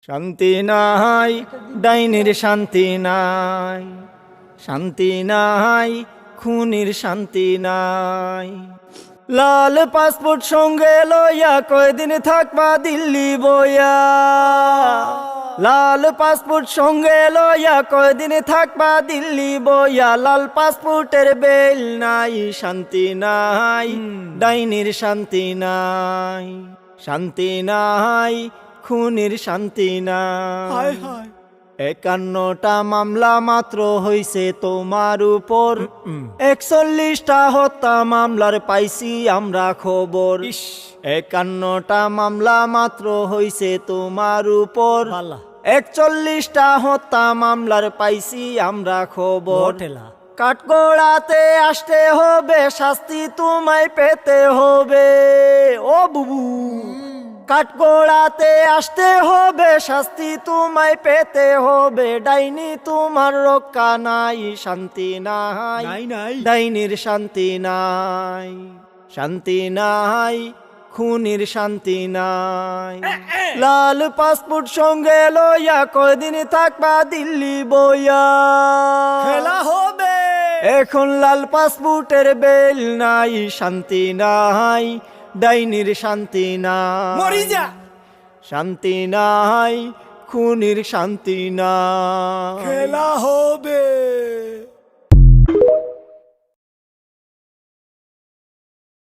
শান্তি নাই, ডাইনির শান্তি নাই, শান্তি নাই, খুনির শান্তি নাই। লাল পাসপোর্ট সঙ্গে লইয়া কয়দিন থাকবা দিল্লি বইয়া, লাল পাসপোর্ট সঙ্গে লইয়া কয়দিন থাকবা দিল্লি বইয়া। লাল পাসপোর্টের বেল নাই, শান্তি নাই, ডাইনির শান্তি নাই, শান্তি নাই, খুনির শান্তি নাই। 51টা মামলা মাত্র হইছে তোমার উপর, 41টা হত্যা মামলার পাইছি আমরা খবর। 51টা মামলা মাত্র হইছে তোমার উপর, 41টা হত্যা মামলার পাইছি আমরা খবর। কাঠগড়াতে আসতে হবে, শাস্তি তোমায় পেতে হবে। ও বুবু, কাঠগড়াতে আসতে হবে, শাস্তি তোমায় পেতে হবে। ডাইনি তোমার রক্ষা নাই, শান্তি নাই, ডাইনির শান্তি নাই, শান্তি নাই, খুনির শান্তি নাই। লাল পাসপোর্ট সঙ্গে লইয়া কয়দিন থাকবা দিল্লি বইয়া, খেলা হবে এখন। লাল পাসপোর্টের বেল নাই, শান্তি নাই, ডাইনির শান্তি নাই, মরি যা, শান্তি নাই, খুনির শান্তি নাই। খেলা হবে।